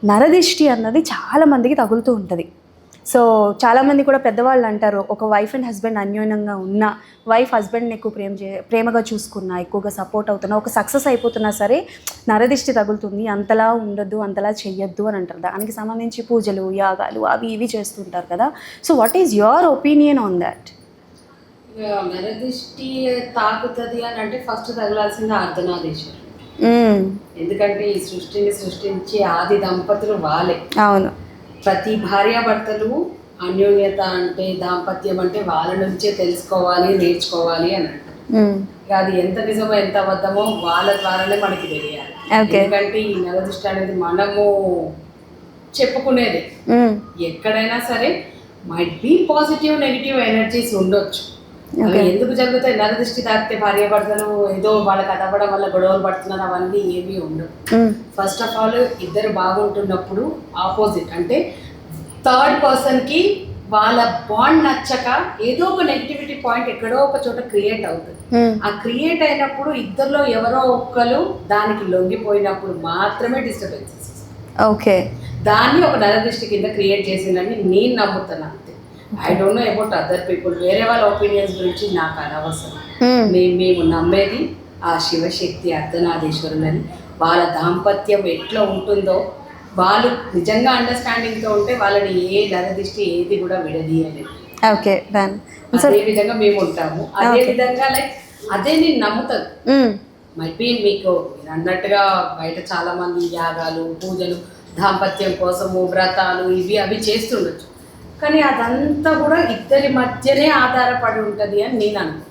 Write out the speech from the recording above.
నరదిష్టి అన్నది చాలామందికి తగులుతూ ఉంటుంది. సో చాలామంది కూడా పెద్దవాళ్ళు అంటారు, ఒక వైఫ్ అండ్ హస్బెండ్ అన్యోన్యంగా ఉన్న, వైఫ్ హస్బెండ్ని ఎక్కువ ప్రేమగా చూసుకున్నా, ఎక్కువగా సపోర్ట్ అవుతున్నా, ఒక సక్సెస్ అయిపోతున్నా సరే నరదిష్టి తగులుతుంది, అంతలా ఉండొద్దు, అంతలా చెయ్యొద్దు అని అంటారు. దానికి సంబంధించి పూజలు, యాగాలు అవి ఇవి చేస్తుంటారు కదా. So what is your opinion on that? నరదిష్టి తాకుతుంది అని అంటే ఫస్ట్ తగలాల్సింది అర్ధనారీశ్వరుడు. ఎందుకంటే ఈ సృష్టిని సృష్టించి ఆది దంపతులు వాళ్ళే. అవును. ప్రతి భార్యాభర్తలు అన్యోన్యత అంటే, దాంపత్యం అంటే వాళ్ళ నుంచే తెలుసుకోవాలి, నేర్చుకోవాలి అని అంటారు. అది ఎంత నిజమో ఎంత అబద్ధమో వాళ్ళ ద్వారానే మనకి తెలియాలి. ఎందుకంటే ఈ నరదిష్టి అనేది మనము చెప్పుకునేది. ఎక్కడైనా సరే might be positive negative energies ఉండొచ్చు. అవి ఎందుకు జరుగుతాయి? నరదిష్టి తాకితే భార్యాభర్తలు ఏదో వాళ్ళకి అదవ్వడం వల్ల గొడవలు పడుతున్నారు, అవన్నీ ఏమీ ఉండవు. ఫస్ట్ ఆఫ్ ఆల్ ఇద్దరు బాగుంటున్నప్పుడు ఆపోజిట్ అంటే థర్డ్ పర్సన్కి వాళ్ళ బాండ్ నచ్చక ఏదో ఒక నెగిటివిటీ పాయింట్ ఎక్కడో ఒక చోట క్రియేట్ అవుతుంది. ఆ క్రియేట్ అయినప్పుడు ఇద్దరిలో ఎవరో ఒక్కరు దానికి లొంగిపోయినప్పుడు మాత్రమే డిస్టర్బెన్సెస్. ఓకే, దాన్ని ఒక నరదిష్టి కింద క్రియేట్ చేసిందని నేను నమ్ముతున్నాను. I don't know about other people. వేరే వాళ్ళ ఒపీనియన్స్ గురించి నాకు అనవసరం. మేము నమ్మేది ఆ శివశక్తి అర్ధనారీశ్వరులని. వాళ్ళ దాంపత్యం ఎట్లా ఉంటుందో, వాళ్ళు నిజంగా అండర్స్టాండింగ్తో ఉంటే వాళ్ళని ఏ నరదిష్టి ఏది కూడా విడదీయలేదు. ఓకే, అదే విధంగా మేము ఉంటాము. అదే విధంగా లైక్ అదే నేను నమ్ముతాను. మైట్ బి మీకు మీరు అన్నట్టుగా బయట చాలా మంది యాగాలు, పూజలు, దాంపత్యం కోసము వ్రతాలు ఇవి అవి చేస్తుండొచ్చు. కానీ అదంతా కూడా ఇద్దరి మధ్యనే ఆధారపడి ఉంటుంది అని నేను అనుకుంటున్నాను.